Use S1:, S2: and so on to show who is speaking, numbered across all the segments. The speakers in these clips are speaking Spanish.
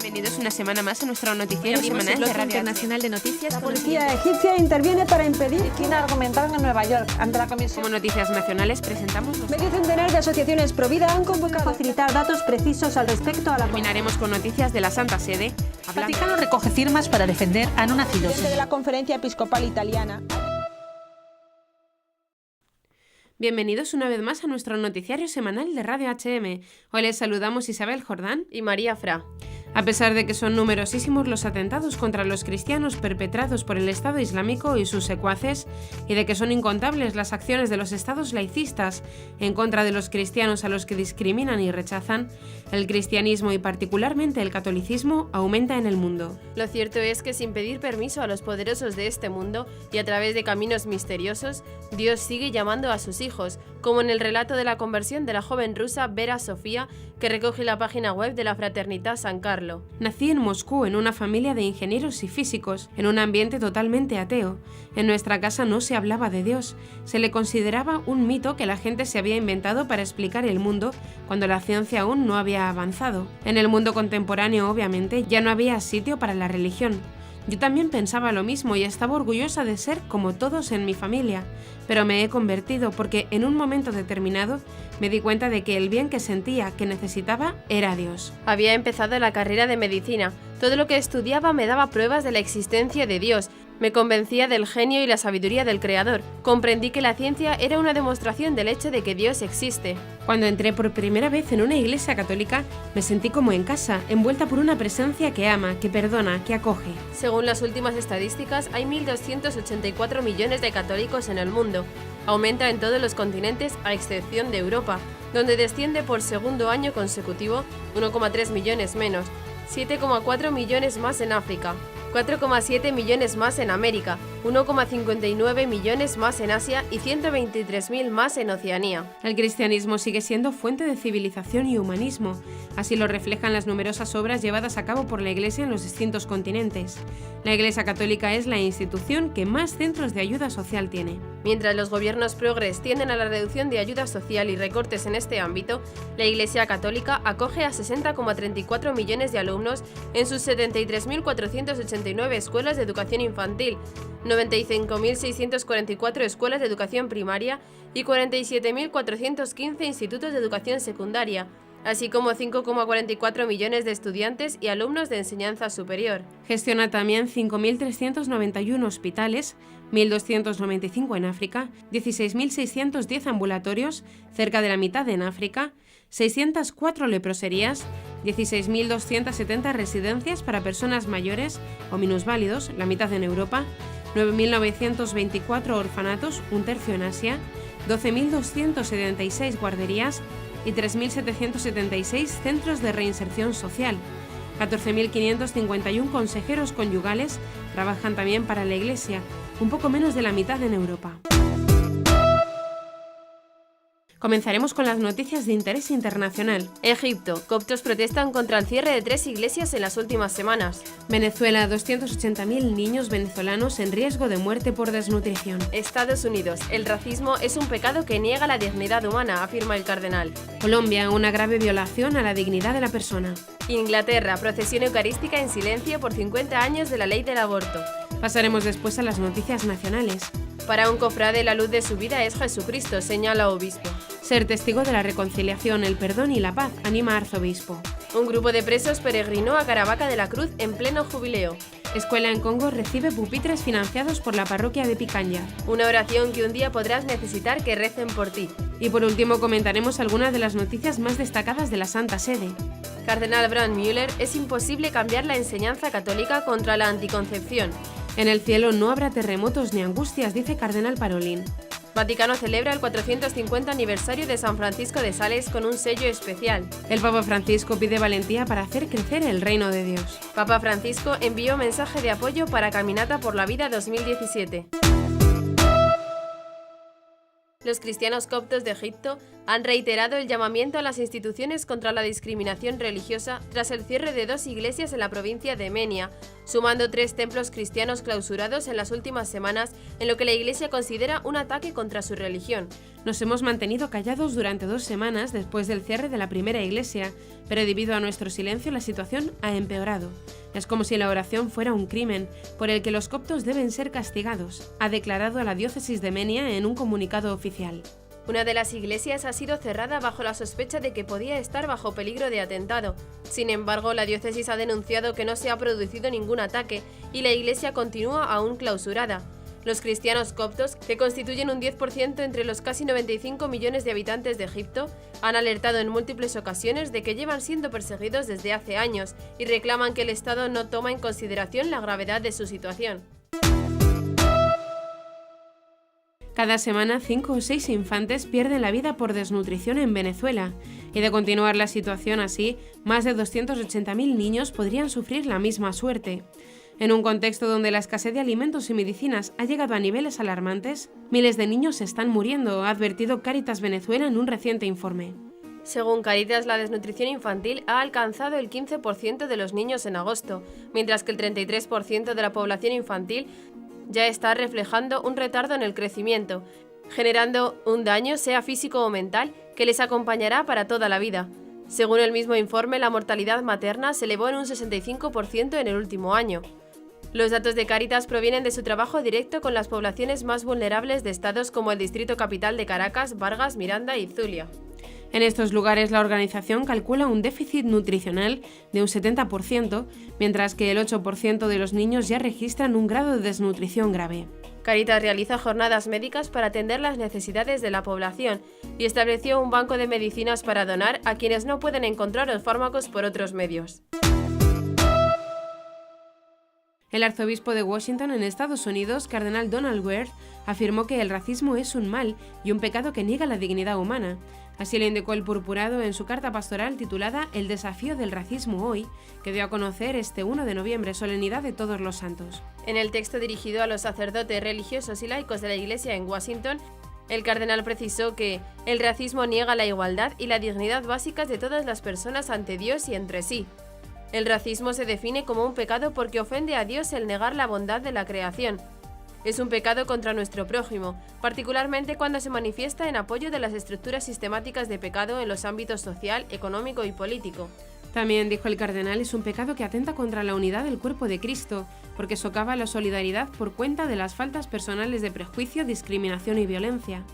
S1: Bienvenidos una semana más a nuestro noticiero semanal de Radio
S2: Internacional de Noticias.
S3: La policía egipcia interviene para impedir que argumentaron en Nueva York ante la comisión.
S1: Como noticias nacionales presentamos
S3: Medio centenar de asociaciones pro vida han convocado a facilitar datos precisos al respecto a la
S1: Terminaremos con noticias de la Santa Sede.
S2: El Vaticano recoge firmas para defender a no nacidos.
S3: de la Conferencia Episcopal Italiana.
S1: Bienvenidos una vez más a nuestro noticiario semanal de Radio HM. Hoy les saludamos Isabel Jordán
S4: y María Fra.
S1: A pesar de que son numerosísimos los atentados contra los cristianos perpetrados por el Estado Islámico y sus secuaces, y de que son incontables las acciones de los estados laicistas en contra de los cristianos a los que discriminan y rechazan, el cristianismo y particularmente el catolicismo aumenta en el mundo.
S4: Lo cierto es que sin pedir permiso a los poderosos de este mundo y a través de caminos misteriosos, Dios sigue llamando a sus hijos, como en el relato de la conversión de la joven rusa Vera Sofía, que recoge la página web de la Fraternidad San Carlo.
S1: Nací en Moscú en una familia de ingenieros y físicos, en un ambiente totalmente ateo. En nuestra casa no se hablaba de Dios, se le consideraba un mito que la gente se había inventado para explicar el mundo cuando la ciencia aún no había avanzado. En el mundo contemporáneo, obviamente, ya no había sitio para la religión. Yo también pensaba lo mismo y estaba orgullosa de ser como todos en mi familia, pero me he convertido porque en un momento determinado me di cuenta de que el bien que sentía, que necesitaba, era Dios.
S4: Había empezado la carrera de medicina. Todo lo que estudiaba me daba pruebas de la existencia de Dios. Me convencía del genio y la sabiduría del Creador. Comprendí que la ciencia era una demostración del hecho de que Dios existe.
S1: Cuando entré por primera vez en una iglesia católica, me sentí como en casa, envuelta por una presencia que ama, que perdona, que acoge.
S4: Según las últimas estadísticas, hay 1.284 millones de católicos en el mundo. Aumenta en todos los continentes, a excepción de Europa, donde desciende por segundo año consecutivo 1,3 millones menos, 7,4 millones más en África, 4,7 millones más en América, 1,59 millones más en Asia y 123.000 más en Oceanía.
S1: El cristianismo sigue siendo fuente de civilización y humanismo. Así lo reflejan las numerosas obras llevadas a cabo por la Iglesia en los distintos continentes. La Iglesia Católica es la institución que más centros de ayuda social tiene.
S4: Mientras los gobiernos progres tienden a la reducción de ayuda social y recortes en este ámbito, la Iglesia Católica acoge a 60,34 millones de alumnos en sus 73.489 escuelas de educación infantil, 95.644 escuelas de educación primaria y 47.415 institutos de educación secundaria, así como 5,44 millones de estudiantes y alumnos de enseñanza superior.
S1: Gestiona también 5.391 hospitales, 1.295 en África, 16.610 ambulatorios, cerca de la mitad en África, 604 leproserías, 16.270 residencias para personas mayores o minusválidos, la mitad en Europa, 9.924 orfanatos, un tercio en Asia, 12.276 guarderías y 3.776 centros de reinserción social. 14.551 consejeros conyugales trabajan también para la Iglesia, un poco menos de la mitad en Europa. Comenzaremos con las noticias de interés internacional.
S4: Egipto. Coptos protestan contra el cierre de 3 iglesias en las últimas semanas.
S1: Venezuela. 280.000 niños venezolanos en riesgo de muerte por desnutrición.
S4: Estados Unidos. El racismo es un pecado que niega la dignidad humana, afirma el cardenal.
S1: Colombia. Una grave violación a la dignidad de la persona.
S4: Inglaterra. Procesión eucarística en silencio por 50 años de la ley del aborto.
S1: Pasaremos después a las noticias nacionales.
S4: Para un cofrade, la luz de su vida es Jesucristo, señala obispo.
S1: Ser testigo de la reconciliación, el perdón y la paz, anima arzobispo.
S4: Un grupo de presos peregrinó a Caravaca de la Cruz en pleno jubileo.
S1: Escuela en Congo recibe pupitres financiados por la parroquia de Picanya.
S4: Una oración que un día podrás necesitar que recen por ti.
S1: Y por último comentaremos algunas de las noticias más destacadas de la Santa Sede.
S4: Cardenal Brandmüller, es imposible cambiar la enseñanza católica contra la anticoncepción.
S1: En el cielo no habrá terremotos ni angustias, dice Cardenal Parolin.
S4: Vaticano celebra el 450 aniversario de San Francisco de Sales con un sello especial.
S1: El Papa Francisco pide valentía para hacer crecer el reino de Dios.
S4: Papa Francisco envió mensaje de apoyo para Caminata por la Vida 2017. Los cristianos coptos de Egipto han reiterado el llamamiento a las instituciones contra la discriminación religiosa tras el cierre de 2 iglesias en la provincia de Menia, sumando 3 templos cristianos clausurados en las últimas semanas en lo que la iglesia considera un ataque contra su religión.
S1: Nos hemos mantenido callados durante 2 semanas después del cierre de la primera iglesia, pero debido a nuestro silencio la situación ha empeorado. Es como si la oración fuera un crimen, por el que los coptos deben ser castigados, ha declarado la diócesis de Menia en un comunicado oficial.
S4: Una de las iglesias ha sido cerrada bajo la sospecha de que podía estar bajo peligro de atentado. Sin embargo, la diócesis ha denunciado que no se ha producido ningún ataque y la iglesia continúa aún clausurada. Los cristianos coptos, que constituyen un 10% entre los casi 95 millones de habitantes de Egipto, han alertado en múltiples ocasiones de que llevan siendo perseguidos desde hace años y reclaman que el Estado no toma en consideración la gravedad de su situación.
S1: Cada semana 5 o 6 infantes pierden la vida por desnutrición en Venezuela, y de continuar la situación así, más de 280.000 niños podrían sufrir la misma suerte. En un contexto donde la escasez de alimentos y medicinas ha llegado a niveles alarmantes, miles de niños están muriendo, ha advertido Cáritas Venezuela en un reciente informe.
S4: Según Cáritas, la desnutrición infantil ha alcanzado el 15% de los niños en agosto, mientras que el 33% de la población infantil ya está reflejando un retardo en el crecimiento, generando un daño, sea físico o mental, que les acompañará para toda la vida. Según el mismo informe, la mortalidad materna se elevó en un 65% en el último año. Los datos de Cáritas provienen de su trabajo directo con las poblaciones más vulnerables de estados como el Distrito Capital de Caracas, Vargas, Miranda y Zulia.
S1: En estos lugares la organización calcula un déficit nutricional de un 70%, mientras que el 8% de los niños ya registran un grado de desnutrición grave.
S4: Cáritas realiza jornadas médicas para atender las necesidades de la población y estableció un banco de medicinas para donar a quienes no pueden encontrar los fármacos por otros medios.
S1: El arzobispo de Washington en Estados Unidos, cardenal Donald Ware, afirmó que el racismo es un mal y un pecado que niega la dignidad humana. Así lo indicó el purpurado en su carta pastoral titulada El desafío del racismo hoy, que dio a conocer este 1 de noviembre, solemnidad de Todos los Santos.
S4: En el texto dirigido a los sacerdotes religiosos y laicos de la Iglesia en Washington, el cardenal precisó que el racismo niega la igualdad y la dignidad básicas de todas las personas ante Dios y entre sí. El racismo se define como un pecado porque ofende a Dios el negar la bondad de la creación. Es un pecado contra nuestro prójimo, particularmente cuando se manifiesta en apoyo de las estructuras sistemáticas de pecado en los ámbitos social, económico y político.
S1: También, dijo el cardenal, es un pecado que atenta contra la unidad del cuerpo de Cristo, porque socava la solidaridad por cuenta de las faltas personales de prejuicio, discriminación y violencia.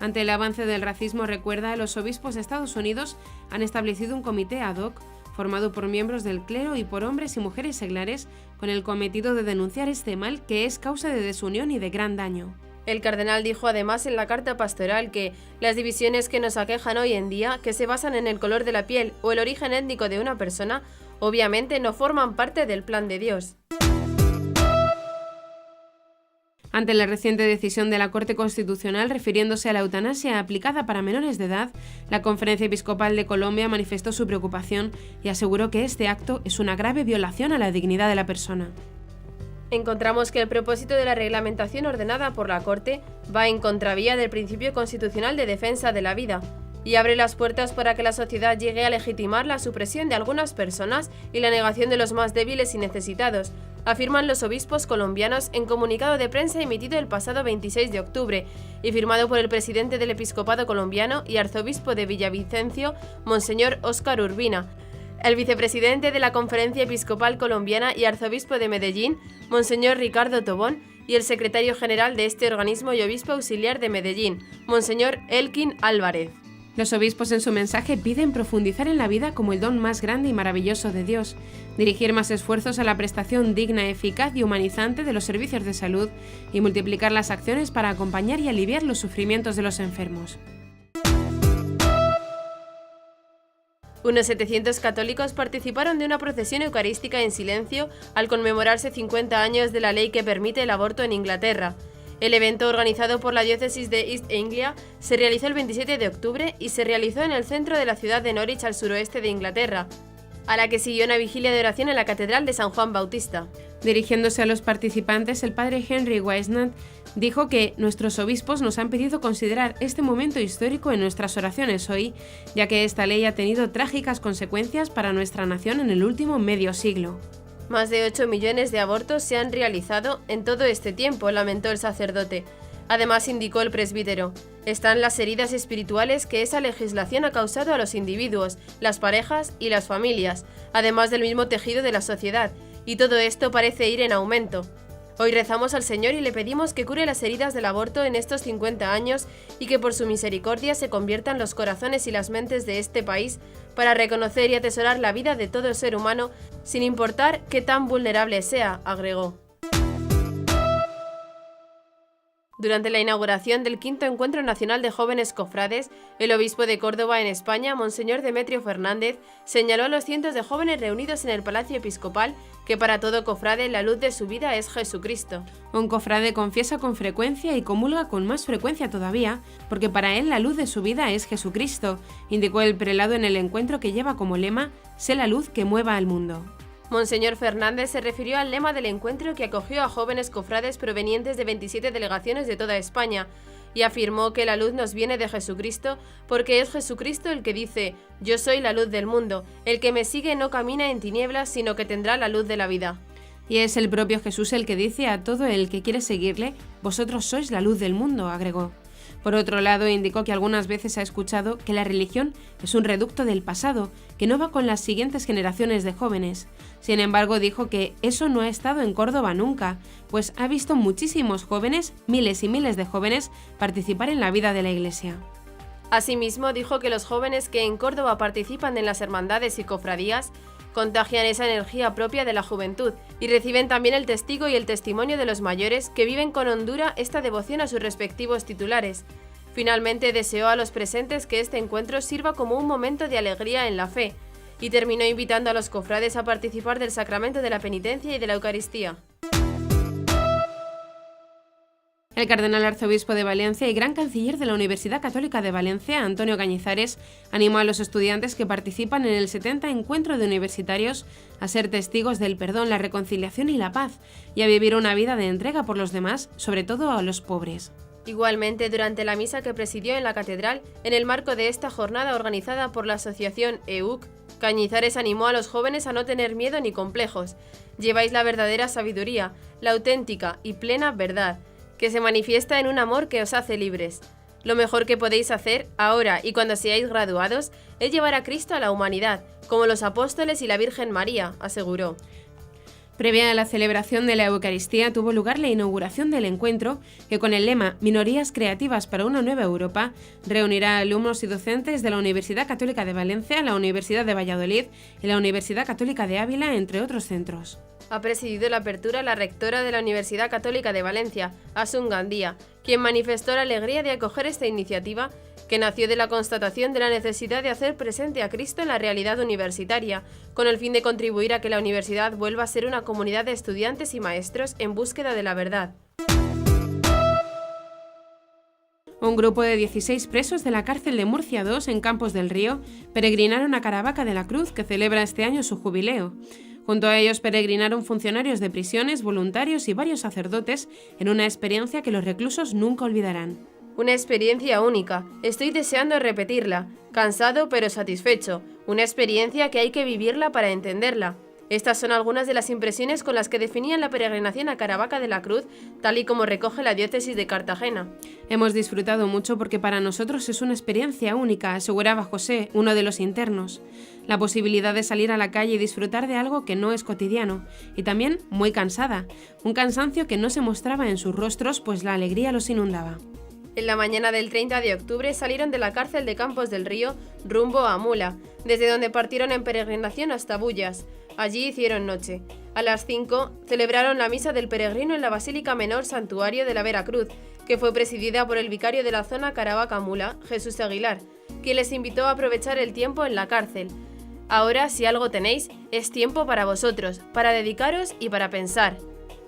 S1: Ante el avance del racismo, recuerda, los obispos de Estados Unidos han establecido un comité ad hoc formado por miembros del clero y por hombres y mujeres seglares, con el cometido de denunciar este mal que es causa de desunión y de gran daño.
S4: El cardenal dijo además en la carta pastoral que las divisiones que nos aquejan hoy en día, que se basan en el color de la piel o el origen étnico de una persona, obviamente no forman parte del plan de Dios.
S1: Ante la reciente decisión de la Corte Constitucional refiriéndose a la eutanasia aplicada para menores de edad, la Conferencia Episcopal de Colombia manifestó su preocupación y aseguró que este acto es una grave violación a la dignidad de la persona.
S4: Encontramos que el propósito de la reglamentación ordenada por la Corte va en contravía del principio constitucional de defensa de la vida y abre las puertas para que la sociedad llegue a legitimar la supresión de algunas personas y la negación de los más débiles y necesitados, afirman los obispos colombianos en comunicado de prensa emitido el pasado 26 de octubre y firmado por el presidente del Episcopado colombiano y arzobispo de Villavicencio, Monseñor Óscar Urbina, el vicepresidente de la Conferencia Episcopal Colombiana y arzobispo de Medellín, Monseñor Ricardo Tobón, y el secretario general de este organismo y obispo auxiliar de Medellín, Monseñor Elkin Álvarez.
S1: Los obispos en su mensaje piden profundizar en la vida como el don más grande y maravilloso de Dios, dirigir más esfuerzos a la prestación digna, eficaz y humanizante de los servicios de salud y multiplicar las acciones para acompañar y aliviar los sufrimientos de los enfermos.
S4: Unos 700 católicos participaron de una procesión eucarística en silencio al conmemorarse 50 años de la ley que permite el aborto en Inglaterra. El evento, organizado por la diócesis de East Anglia, se realizó el 27 de octubre y se realizó en el centro de la ciudad de Norwich, al suroeste de Inglaterra. a la que siguió una vigilia de oración en la Catedral de San Juan Bautista.
S1: Dirigiéndose a los participantes, el padre Henry Weisnant dijo que nuestros obispos nos han pedido considerar este momento histórico en nuestras oraciones hoy, ya que esta ley ha tenido trágicas consecuencias para nuestra nación en el último medio siglo.
S4: Más de 8 millones de abortos se han realizado en todo este tiempo, lamentó el sacerdote. Además, indicó el presbítero, están las heridas espirituales que esa legislación ha causado a los individuos, las parejas y las familias, además del mismo tejido de la sociedad, y todo esto parece ir en aumento. Hoy rezamos al Señor y le pedimos que cure las heridas del aborto en estos 50 años y que por su misericordia se conviertan los corazones y las mentes de este país para reconocer y atesorar la vida de todo ser humano sin importar qué tan vulnerable sea, agregó. Durante la inauguración del quinto Encuentro Nacional de Jóvenes Cofrades, el obispo de Córdoba en España, Monseñor Demetrio Fernández, señaló a los cientos de jóvenes reunidos en el Palacio Episcopal que para todo cofrade la luz de su vida es Jesucristo.
S1: Un cofrade confiesa con frecuencia y comulga con más frecuencia todavía, porque para él la luz de su vida es Jesucristo, indicó el prelado en el encuentro que lleva como lema «Sé la luz que mueva al mundo».
S4: Monseñor Fernández se refirió al lema del encuentro que acogió a jóvenes cofrades provenientes de 27 delegaciones de toda España y afirmó que la luz nos viene de Jesucristo porque es Jesucristo el que dice «Yo soy la luz del mundo, el que me sigue no camina en tinieblas sino que tendrá la luz de la vida».
S1: Y es el propio Jesús el que dice a todo el que quiere seguirle «Vosotros sois la luz del mundo», agregó. Por otro lado, indicó que algunas veces ha escuchado que la religión es un reducto del pasado, que no va con las siguientes generaciones de jóvenes. Sin embargo, dijo que eso no ha estado en Córdoba nunca, pues ha visto muchísimos jóvenes, miles y miles de jóvenes, participar en la vida de la Iglesia.
S4: Asimismo, dijo que los jóvenes que en Córdoba participan en las hermandades y cofradías contagian esa energía propia de la juventud y reciben también el testigo y el testimonio de los mayores que viven con hondura esta devoción a sus respectivos titulares. Finalmente deseó a los presentes que este encuentro sirva como un momento de alegría en la fe y terminó invitando a los cofrades a participar del sacramento de la penitencia y de la Eucaristía.
S1: El cardenal arzobispo de Valencia y gran canciller de la Universidad Católica de Valencia, Antonio Cañizares, animó a los estudiantes que participan en el 70 Encuentro de Universitarios a ser testigos del perdón, la reconciliación y la paz, y a vivir una vida de entrega por los demás, sobre todo a los pobres.
S4: Igualmente, durante la misa que presidió en la catedral, en el marco de esta jornada organizada por la asociación EUC, Cañizares animó a los jóvenes a no tener miedo ni complejos. Lleváis la verdadera sabiduría, la auténtica y plena verdad, que se manifiesta en un amor que os hace libres. Lo mejor que podéis hacer, ahora y cuando seáis graduados, es llevar a Cristo a la humanidad, como los apóstoles y la Virgen María, aseguró.
S1: Previa a la celebración de la Eucaristía tuvo lugar la inauguración del encuentro, que con el lema «Minorías creativas para una nueva Europa» reunirá a alumnos y docentes de la Universidad Católica de Valencia, la Universidad de Valladolid y la Universidad Católica de Ávila, entre otros centros.
S4: Ha presidido la apertura la rectora de la Universidad Católica de Valencia, Asun Gandía, quien manifestó la alegría de acoger esta iniciativa que nació de la constatación de la necesidad de hacer presente a Cristo en la realidad universitaria, con el fin de contribuir a que la universidad vuelva a ser una comunidad de estudiantes y maestros en búsqueda de la verdad.
S1: Un grupo de 16 presos de la cárcel de Murcia II en Campos del Río peregrinaron a Caravaca de la Cruz, que celebra este año su jubileo. Junto a ellos peregrinaron funcionarios de prisiones, voluntarios y varios sacerdotes en una experiencia que los reclusos nunca olvidarán.
S4: Una experiencia única, estoy deseando repetirla, cansado pero satisfecho, una experiencia que hay que vivirla para entenderla. Estas son algunas de las impresiones con las que definían la peregrinación a Caravaca de la Cruz, tal y como recoge la diócesis de Cartagena.
S1: Hemos disfrutado mucho porque para nosotros es una experiencia única, aseguraba José, uno de los internos. La posibilidad de salir a la calle y disfrutar de algo que no es cotidiano, y también muy cansada, un cansancio que no se mostraba en sus rostros pues la alegría los inundaba.
S4: En la mañana del 30 de octubre salieron de la cárcel de Campos del Río rumbo a Mula, desde donde partieron en peregrinación hasta Bullas. Allí hicieron noche. A las 5 celebraron la misa del peregrino en la Basílica Menor Santuario de la Veracruz, que fue presidida por el vicario de la zona Caravaca-Mula, Jesús Aguilar, quien les invitó a aprovechar el tiempo en la cárcel. Ahora, si algo tenéis, es tiempo para vosotros, para dedicaros y para pensar.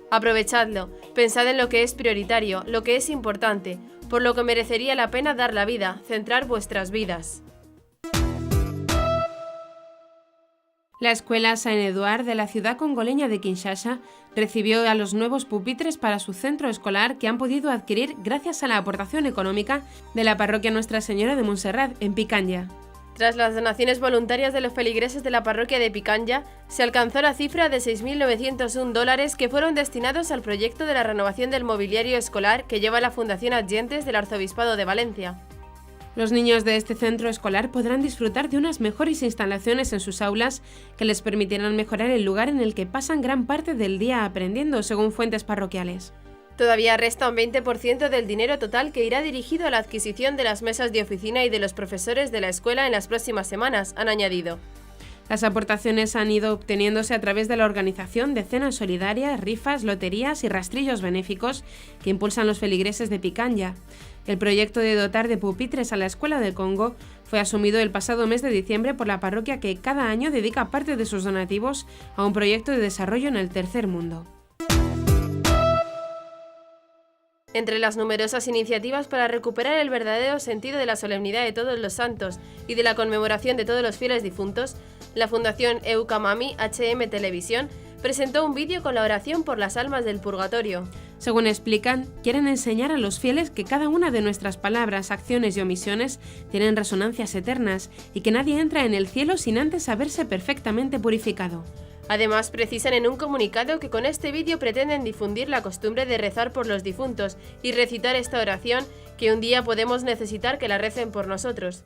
S4: Aprovechadlo, pensad en lo que es prioritario, lo que es importante, por lo que merecería la pena dar la vida, centrar vuestras vidas.
S1: La escuela Saint-Edouard de la ciudad congoleña de Kinshasa recibió a los nuevos pupitres para su centro escolar que han podido adquirir gracias a la aportación económica de la parroquia Nuestra Señora de Montserrat en Picanya.
S4: Tras las donaciones voluntarias de los feligreses de la parroquia de Picanya, se alcanzó la cifra de $6.901 que fueron destinados al proyecto de la renovación del mobiliario escolar que lleva la Fundación Adyentes del Arzobispado de Valencia.
S1: Los niños de este centro escolar podrán disfrutar de unas mejores instalaciones en sus aulas que les permitirán mejorar el lugar en el que pasan gran parte del día aprendiendo, según fuentes parroquiales.
S4: Todavía resta un 20% del dinero total que irá dirigido a la adquisición de las mesas de oficina y de los profesores de la escuela en las próximas semanas, han añadido.
S1: Las aportaciones han ido obteniéndose a través de la organización de cenas solidarias, rifas, loterías y rastrillos benéficos que impulsan los feligreses de Picanya. El proyecto de dotar de pupitres a la Escuela del Congo fue asumido el pasado mes de diciembre por la parroquia que cada año dedica parte de sus donativos a un proyecto de desarrollo en el tercer mundo.
S4: Entre las numerosas iniciativas para recuperar el verdadero sentido de la solemnidad de todos los santos y de la conmemoración de todos los fieles difuntos, la Fundación Eukamami HM Televisión presentó un vídeo con la oración por las almas del purgatorio.
S1: Según explican, quieren enseñar a los fieles que cada una de nuestras palabras, acciones y omisiones tienen resonancias eternas y que nadie entra en el cielo sin antes haberse perfectamente purificado.
S4: Además, precisan en un comunicado que con este vídeo pretenden difundir la costumbre de rezar por los difuntos y recitar esta oración que un día podemos necesitar que la recen por nosotros.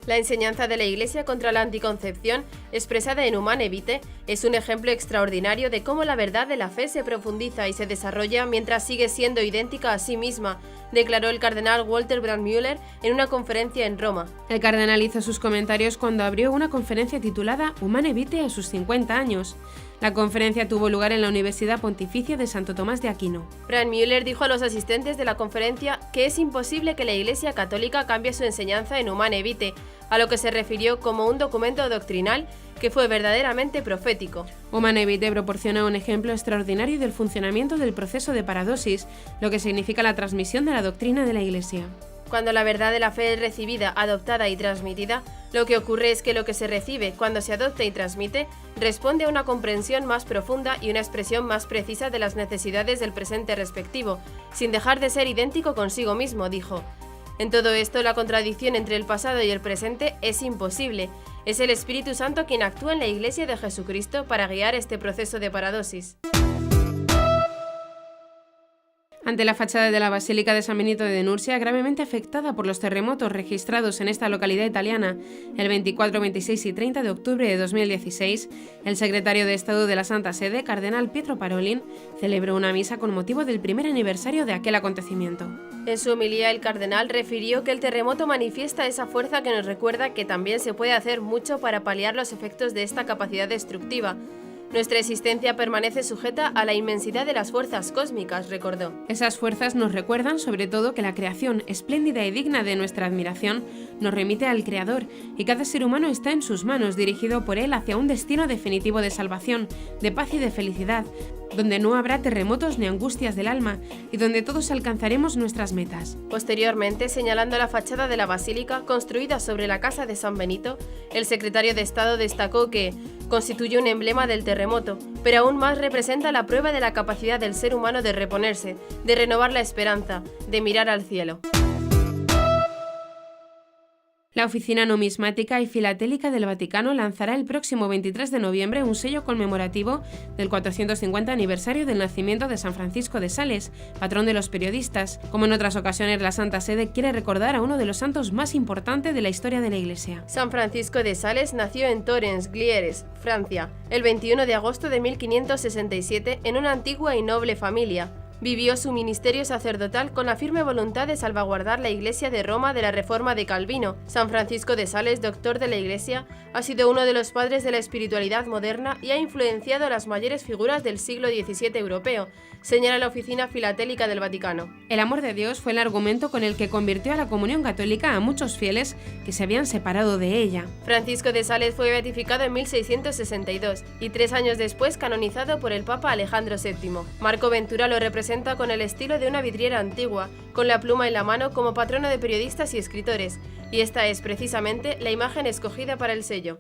S4: La enseñanza de la Iglesia contra la anticoncepción, expresada en Humane Vitae, es un ejemplo extraordinario de cómo la verdad de la fe se profundiza y se desarrolla mientras sigue siendo idéntica a sí misma, declaró el cardenal Walter Brandmüller en una conferencia en Roma.
S1: El cardenal hizo sus comentarios cuando abrió una conferencia titulada Humane Vitae a sus 50 años. La conferencia tuvo lugar en la Universidad Pontificia de Santo Tomás de Aquino.
S4: Brandmüller dijo a los asistentes de la conferencia que es imposible que la Iglesia Católica cambie su enseñanza en Humane Vitae, a lo que se refirió como un documento doctrinal que fue verdaderamente profético.
S1: Humane Vitae proporciona un ejemplo extraordinario del funcionamiento del proceso de paradosis, lo que significa la transmisión de la doctrina de la Iglesia.
S4: Cuando la verdad de la fe es recibida, adoptada y transmitida, lo que ocurre es que lo que se recibe cuando se adopta y transmite responde a una comprensión más profunda y una expresión más precisa de las necesidades del presente respectivo, sin dejar de ser idéntico consigo mismo, dijo. En todo esto, la contradicción entre el pasado y el presente es imposible. Es el Espíritu Santo quien actúa en la Iglesia de Jesucristo para guiar este proceso de paradosis.
S1: Ante la fachada de la Basílica de San Benito de Nursia, gravemente afectada por los terremotos registrados en esta localidad italiana el 24, 26 y 30 de octubre de 2016, el secretario de Estado de la Santa Sede, cardenal Pietro Parolin, celebró una misa con motivo del primer aniversario de aquel acontecimiento.
S4: En su homilía, el cardenal refirió que el terremoto manifiesta esa fuerza que nos recuerda que también se puede hacer mucho para paliar los efectos de esta capacidad destructiva. Nuestra existencia permanece sujeta a la inmensidad de las fuerzas cósmicas, recordó.
S1: Esas fuerzas nos recuerdan sobre todo que la creación, espléndida y digna de nuestra admiración, nos remite al Creador y cada ser humano está en sus manos, dirigido por Él hacia un destino definitivo de salvación, de paz y de felicidad, donde no habrá terremotos ni angustias del alma y donde todos alcanzaremos nuestras metas.
S4: Posteriormente, señalando la fachada de la basílica construida sobre la casa de San Benito, el secretario de Estado destacó que constituye un emblema del terremoto, pero aún más representa la prueba de la capacidad del ser humano de reponerse, de renovar la esperanza, de mirar al cielo.
S1: La Oficina Numismática y Filatélica del Vaticano lanzará el próximo 23 de noviembre un sello conmemorativo del 450 aniversario del nacimiento de San Francisco de Sales, patrón de los periodistas. Como en otras ocasiones, la Santa Sede quiere recordar a uno de los santos más importantes de la historia de la Iglesia.
S4: San Francisco de Sales nació en Torrens, Glieres, Francia, el 21 de agosto de 1567 en una antigua y noble familia. Vivió su ministerio sacerdotal con la firme voluntad de salvaguardar la Iglesia de Roma de la reforma de Calvino. San Francisco de Sales, doctor de la Iglesia, ha sido uno de los padres de la espiritualidad moderna y ha influenciado a las mayores figuras del siglo XVII europeo, señala la Oficina Filatélica del Vaticano.
S1: El amor de Dios fue el argumento con el que convirtió a la comunión católica a muchos fieles que se habían separado de ella.
S4: Francisco de Sales fue beatificado en 1662 y 3 años después canonizado por el Papa Alejandro VII. Marco Ventura lo representó representa con el estilo de una vidriera antigua, con la pluma en la mano como patrono de periodistas y escritores, y esta es precisamente la imagen escogida para el sello.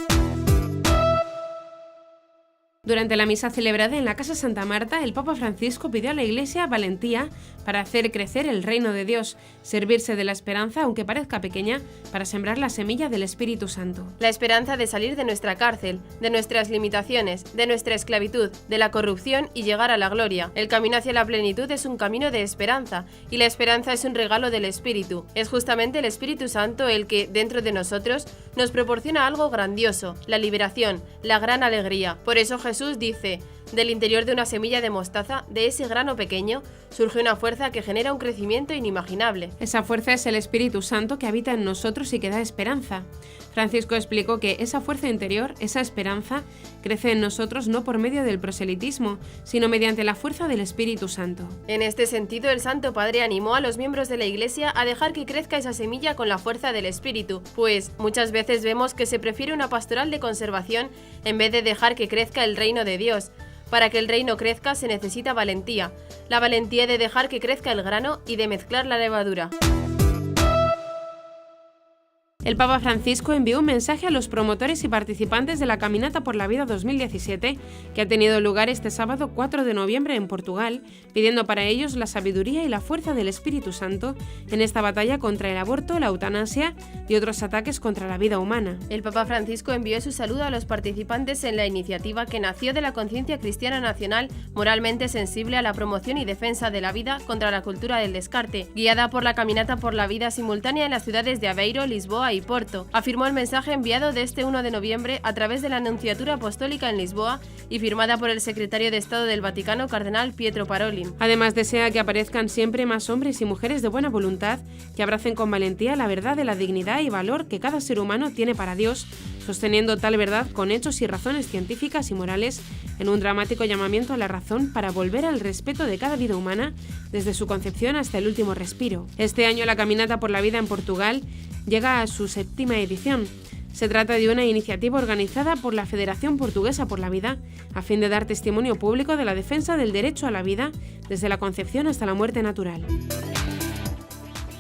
S1: Durante la misa celebrada en la Casa Santa Marta, el Papa Francisco pidió a la Iglesia valentía para hacer crecer el reino de Dios, servirse de la esperanza, aunque parezca pequeña, para sembrar la semilla del Espíritu Santo.
S4: La esperanza de salir de nuestra cárcel, de nuestras limitaciones, de nuestra esclavitud, de la corrupción y llegar a la gloria. El camino hacia la plenitud es un camino de esperanza, y la esperanza es un regalo del Espíritu. Es justamente el Espíritu Santo el que, dentro de nosotros, nos proporciona algo grandioso, la liberación, la gran alegría. Por eso Jesús dice: del interior de una semilla de mostaza, de ese grano pequeño, surge una fuerza que genera un crecimiento inimaginable.
S1: Esa fuerza es el Espíritu Santo que habita en nosotros y que da esperanza. Francisco explicó que esa fuerza interior, esa esperanza, crece en nosotros no por medio del proselitismo, sino mediante la fuerza del Espíritu Santo.
S4: En este sentido, el Santo Padre animó a los miembros de la Iglesia a dejar que crezca esa semilla con la fuerza del Espíritu, pues muchas veces vemos que se prefiere una pastoral de conservación en vez de dejar que crezca el reino de Dios. Para que el reino crezca se necesita valentía, la valentía de dejar que crezca el grano y de mezclar la levadura.
S1: El Papa Francisco envió un mensaje a los promotores y participantes de la Caminata por la Vida 2017, que ha tenido lugar este sábado 4 de noviembre en Portugal, pidiendo para ellos la sabiduría y la fuerza del Espíritu Santo en esta batalla contra el aborto, la eutanasia y otros ataques contra la vida humana.
S4: El Papa Francisco envió su saludo a los participantes en la iniciativa que nació de la conciencia cristiana nacional moralmente sensible a la promoción y defensa de la vida contra la cultura del descarte, guiada por la Caminata por la Vida simultánea en las ciudades de Aveiro, Lisboa y Porto, afirmó el mensaje enviado de este 1 de noviembre a través de la Nunciatura Apostólica en Lisboa y firmada por el secretario de Estado del Vaticano, cardenal Pietro Parolin.
S1: Además, desea que aparezcan siempre más hombres y mujeres de buena voluntad que abracen con valentía la verdad de la dignidad y valor que cada ser humano tiene para Dios, sosteniendo tal verdad con hechos y razones científicas y morales en un dramático llamamiento a la razón para volver al respeto de cada vida humana desde su concepción hasta el último respiro. Este año la Caminata por la Vida en Portugal llega a su 7ª edición. Se trata de una iniciativa organizada por la Federación Portuguesa por la Vida, a fin de dar testimonio público de la defensa del derecho a la vida desde la concepción hasta la muerte natural.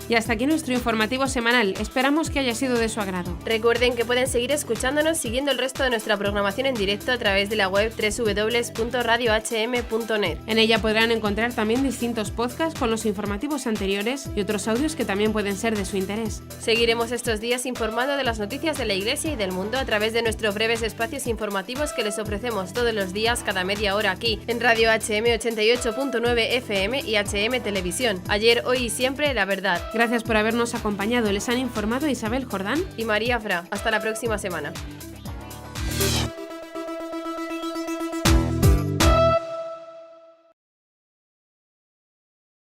S1: Y hasta aquí nuestro informativo semanal. Esperamos que haya sido de su agrado.
S4: Recuerden que pueden seguir escuchándonos siguiendo el resto de nuestra programación en directo a través de la web www.radiohm.net.
S1: En ella podrán encontrar también distintos podcasts con los informativos anteriores y otros audios que también pueden ser de su interés.
S4: Seguiremos estos días informando de las noticias de la Iglesia y del mundo a través de nuestros breves espacios informativos que les ofrecemos todos los días cada media hora aquí, en Radio HM 88.9 FM y HM Televisión. Ayer, hoy y siempre, la verdad.
S1: Gracias por habernos acompañado. Les han informado Isabel Jordán
S4: y María Fra. Hasta la próxima semana.